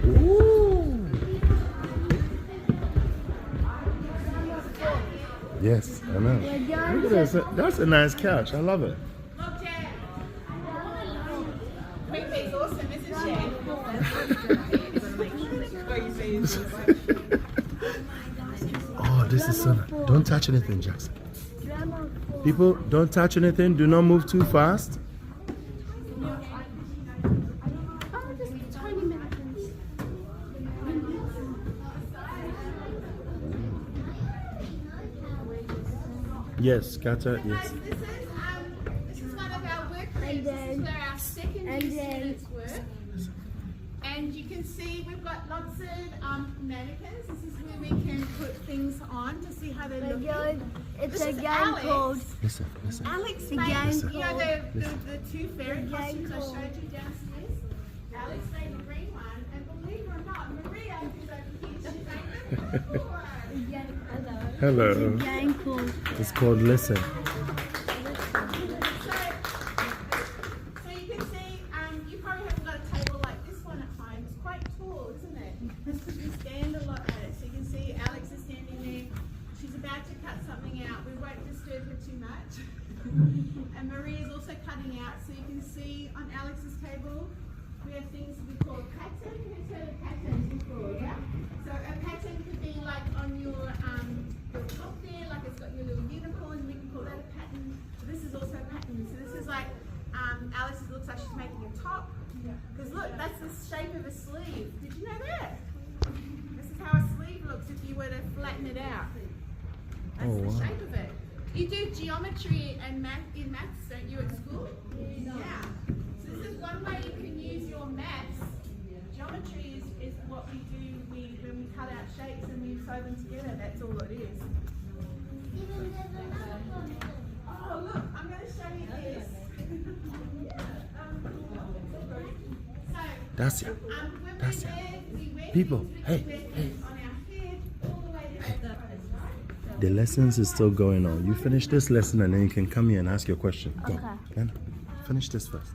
Ooh. Yes, I know. Look at this. That's a nice couch. I love it. Look, Dad. Creepy's awesome, isn't she? Oh, this is so nice. Don't touch anything, Jackson. People, don't touch anything. Do not move too fast. Yes, Kata, yes. This is one of our work rooms. This is where our secondary students work. And you can see we've got lots of mannequins. This is where we can put things on to see how they look. It's a game called. Listen. Alex The made, game you know, the two fairy costumes I showed you downstairs? Alex made the green one, and believe it or not, Maria, who's over here, she made the blue one. Hello. It's a game called. It's called Listen. So you can see, you probably haven't got a table like this one at home. It's quite tall, isn't it? You stand a lot at it. So you can see Alex is standing there. She's about to cut something out. We won't disturb her too much. And Maria's also cutting out. So you can see on Alex's table, we have things we call a pattern. Who's heard of patterns before, yeah? So a pattern could be like on your top there, like it's got your little unicorn, we can call that a pattern. So this is also a pattern. So this is like, Alice looks like she's making a top. Because look, that's the shape of a sleeve. Did you know that? This is how a sleeve looks if you were to flatten it out. That's the shape of it. You do geometry and math in maths, don't you, at school? Yeah. So this is one way you can use your maths. Geometry is what we do when we cut out shapes and we sew them together. That's all it is. Oh, look, I'm going to show you this. That's it. When That's we're it. there, we wear People, things hey, on our head all the way down the toes, right? The lessons is still going on. You finish this lesson and then you can come here and ask your question. Go. Okay. Lena, finish this first.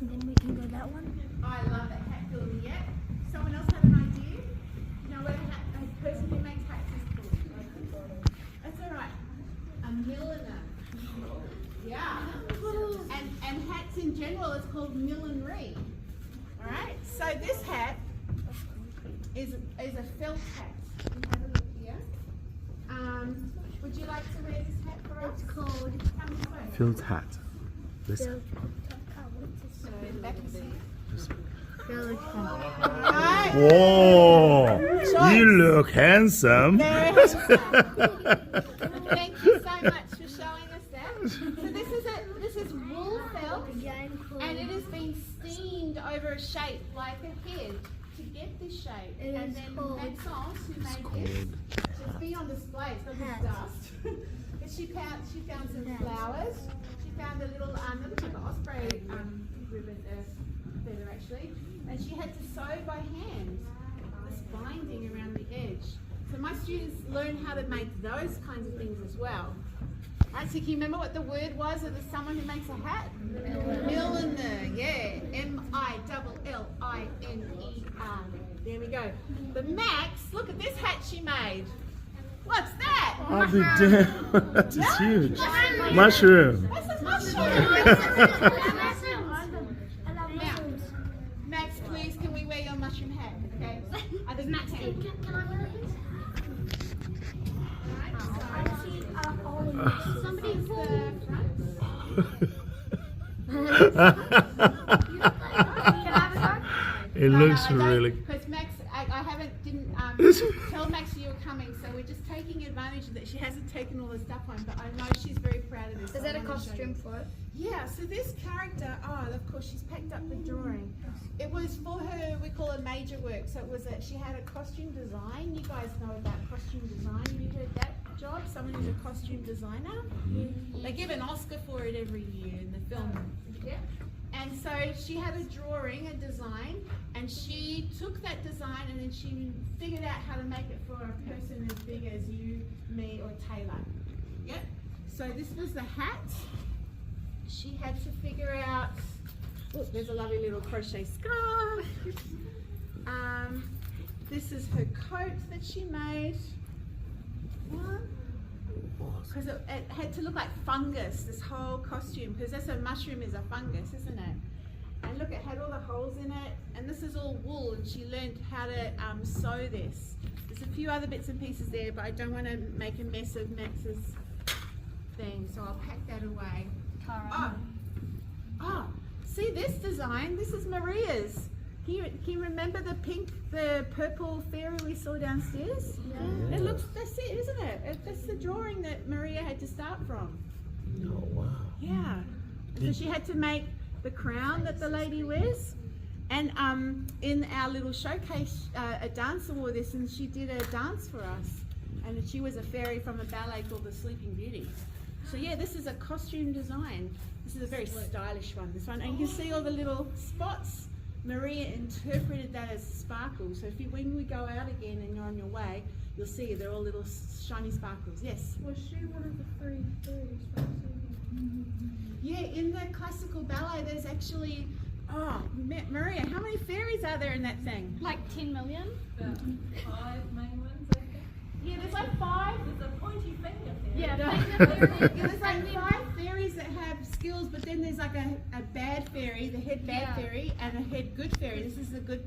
Then we can go that one. I love that hat building. Yeah. Someone else have an idea? You know what a person who makes hats is called? That's all right. A milliner. Yeah. And hats in general is called millinery. All right. So this hat is a felt hat. You have a look here. Would you like to wear this hat for us? It's called. Come this way. Field hat. Listen. So back and see. Alright. Whoa! You look handsome. Thank you so much for showing us that. So this is wool felt, and it has been steamed over a shape like a head to get this shape. It And is then called- Maxence, who made this, it's been on display. It's got this Hat. dust. But she found some flowers. She found a little it looks like an osprey ribbon feather actually, and she had to sew by hand this binding around the edge. So my students learn how to make those kinds of things as well. Right, so can you remember what the word was of someone who makes a hat? Milliner, yeah. M-I-L-L-I-N-E-R. There we go. But Max, look at this hat she made. What's that? I'll be damned. That is huge. Mushroom. What's a mushroom? Now, Max, please, can we wear your mushroom hat? Okay. I think Max can. Somebody's the front. It looks really. Because Max, I didn't tell Max you were coming, so we're just taking advantage that she hasn't taken all the stuff home, but I know she's very proud of this. Is that a costume for it? Yeah, so this character, of course, she's packed up the drawing. It was for her, we call it major work, so it was she had a costume design. You guys know about costume design. Have you heard that job? Someone who's a costume designer? They give an Oscar for it every year in the film. Yeah. And so she had a drawing, a design, and she took that design and then she figured out how to make it for a person as big as you, me, or Taylor. Yep. So this was the hat. She had to figure out, look, there's a lovely little crochet scarf. This is her coat that she made. Because it had to look like fungus, this whole costume, because that's a mushroom is a fungus, isn't it? And look, it had all the holes in it, and this is all wool, and she learned how to sew this. There's a few other bits and pieces there, but I don't want to make a mess of Max's thing, so I'll pack that away. Oh, see this design? This is Maria's. Can you remember the purple fairy we saw downstairs? Yeah. It looks, that's it, isn't it? That's the drawing that Maria had to start from. Oh, wow. Yeah. So she had to make the crown that the lady wears. And in our little showcase, a dancer wore this, and she did a dance for us. And she was a fairy from a ballet called the Sleeping Beauty. So yeah, this is a costume design. This is a very stylish one, this one. And you can see all the little spots. Maria interpreted that as sparkles. So when we go out again and you're on your way, you'll see they're all little shiny sparkles. Yes? Was she one of the 3 fairies? Yeah, in the classical ballet, there's actually, Maria, how many fairies are there in that thing? Like 10 million? About 5 main ones, I think. Yeah, there's like 5. There's a pointy finger fairy. Yeah, Yeah, there's like 5 fairies that have skills, but then there's like a bad fairy, the head bad fairy, and a head good fairy. This is the good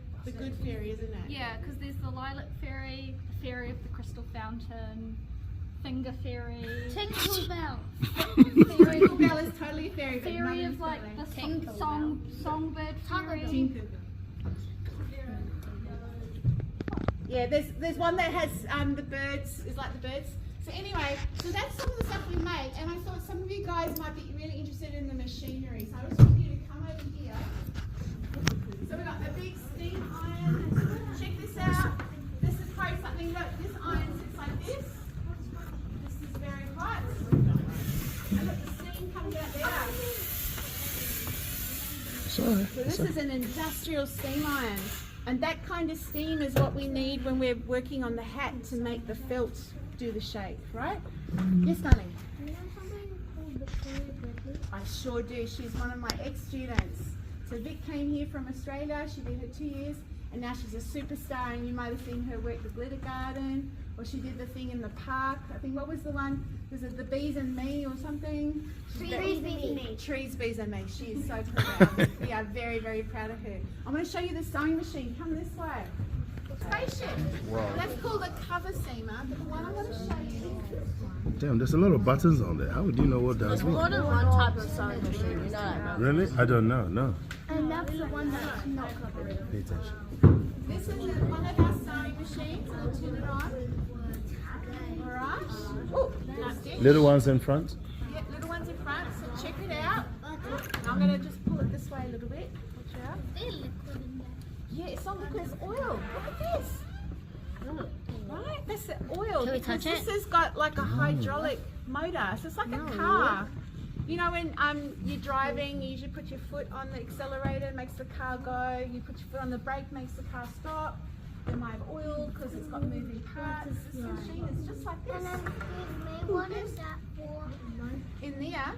fairy, isn't it? Yeah, because there's the lilac fairy, the fairy of the crystal fountain, finger fairy, Tinkle Bell. Tinkle Bell is totally a fairy, but fairy none of like ballet. the Tinkle songbird fairy. Tinkle. Yeah, there's one that has the birds, is like the birds. So anyway, so that's some of the stuff we made, and I thought some of you guys might be really interested in the machinery. So I just want you to come over here. So we've got a big steam iron. Check this out. This is probably something that this iron sits like this. This is very hot. And look, the steam comes out there. Sorry. So this is an industrial steam iron. And that kind of steam is what we need when we're working on the hat to make the felt do the shape, right? Yes, darling? You know something called Victoria Bradley? I sure do. She's one of my ex-students. So Vic came here from Australia. She did her 2 years, and now she's a superstar. And you might have seen her work the Glitter Garden, or she did the thing in the park. I think, what was the one? Was it The Bees and Me or something? Trees, Bees and Me. Trees, Bees and Me. She is so proud. We are very, very proud of her. I'm going to show you the sewing machine. Come this way. Spaceship. Wow. That's called a cover seamer, but the one I'm going to show you. Damn, there's a lot of buttons on there. How would you know what does mean? More than one type of sewing machine, you know that, right? Really? I don't know. No. And that's the one that's not covered. Pay attention. This is one of our sewing machines. I'll turn it on. Alright. Oh, nice. Little ones in front. Yeah, little ones in front, so check it out. I'm going to just pull it this way a little bit. Watch out. Yeah, it's not liquid, it's oil. Look at this. Right? That's the oil. Can we because touch it? This has got like a hydraulic motor. So it's like a car. You know when you're driving, you usually put your foot on the accelerator, it makes the car go. You put your foot on the brake, makes the car stop. It might have oil because it's got moving parts. This machine is just like this. And then, excuse me, what is that for? In there.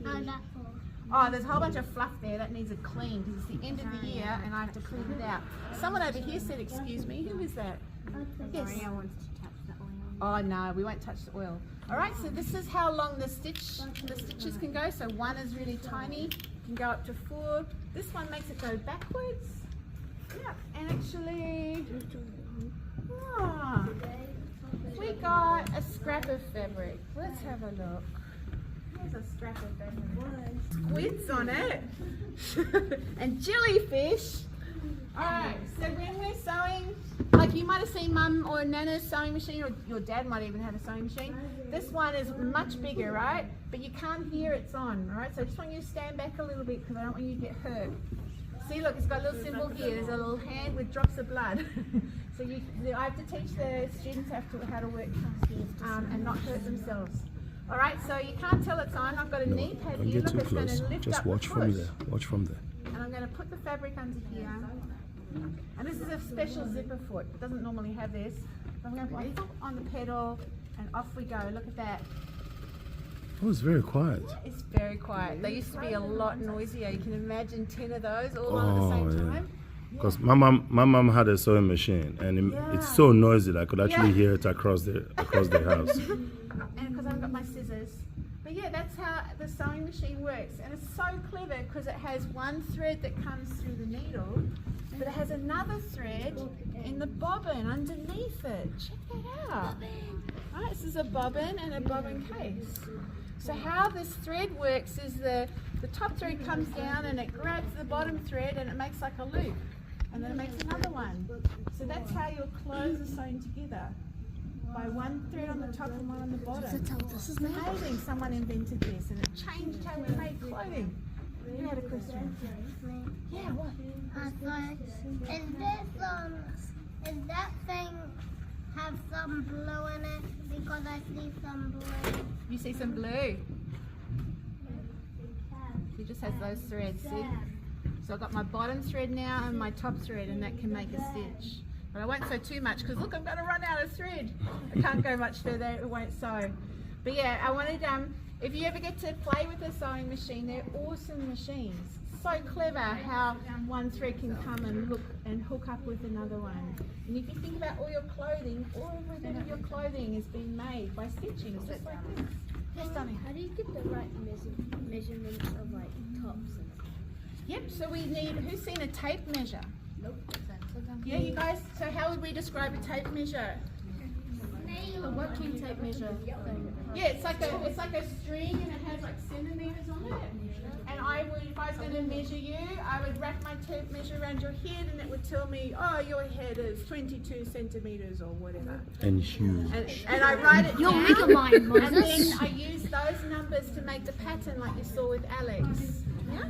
No, that for. Oh, there's a whole bunch of fluff there that needs a clean because it's the end of the year and I have to clean it out. Someone over here said, excuse me, who is that? Yes. Oh no, we won't touch the oil. All right, so this is how long the stitches can go. So one is really tiny, can go up to 4. This one makes it go backwards. Yeah, and actually, we got a scrap of fabric. Let's have a look. There's a scrap of fabric. Squids on it. And jellyfish. Alright, so when we're sewing, like you might have seen Mum or Nana's sewing machine, or your dad might even have a sewing machine. This one is much bigger, right? But you can't hear it's on, right? So I just want you to stand back a little bit because I don't want you to get hurt. See, look, it's got a little symbol here. There's a little hand with drops of blood. So I have to teach the students how to work and not hurt themselves. All right, so you can't tell it's on. I've got a knee pad Don't here. get Look, too it's going close. to lift Just up watch the from push. there. Watch from there. And I'm going to put the fabric under here. And this is a special zipper foot. It doesn't normally have this. So I'm going to put my foot on the pedal and off we go. Look at that. Oh, it's very quiet. It's very quiet. They used to be a lot noisier. You can imagine 10 of those all on at the same time. Because my mom had a sewing machine, and it's so noisy that I could actually hear it across the house. And because I've got my scissors. But yeah, that's how the sewing machine works. And it's so clever because it has one thread that comes through the needle, but it has another thread in the bobbin underneath it. Check that out. Right, this is a bobbin and a bobbin case. So how this thread works is the top thread comes down and it grabs the bottom thread and it makes like a loop. And then it makes another one. So that's how your clothes are sewn together. By one thread on the top and one on the bottom. This is It's amazing someone invented this and it changed how we made clothing. You had a question? Yeah, what? Is that thing have some blue in it? Because I see some blue. You see some blue? It just has those threads, see? So I've got my bottom thread now and my top thread, and that can make a stitch. But I won't sew too much because look, I'm going to run out of thread. I can't go much further, it won't sew. But yeah, I wanted, if you ever get to play with a sewing machine, they're awesome machines. So clever how one thread can come and hook up with another one. And if you think about all your clothing, every bit of your clothing is being made by stitching, just like this. Just stunning. How do you get the right measurements of like tops and stuff? Yep, so we need, who's seen a tape measure? Nope. Yeah, you guys, so how would we describe a tape measure? A working tape measure. Yeah, it's like a string and it has like centimeters on it. And if I was going to measure you, I would wrap my tape measure around your head and it would tell me, oh, your head is 22 centimeters or whatever. And huge. And I write it You're down. Megamind, And Moses. then I use those numbers to make the pattern like you saw with Alex. Yeah?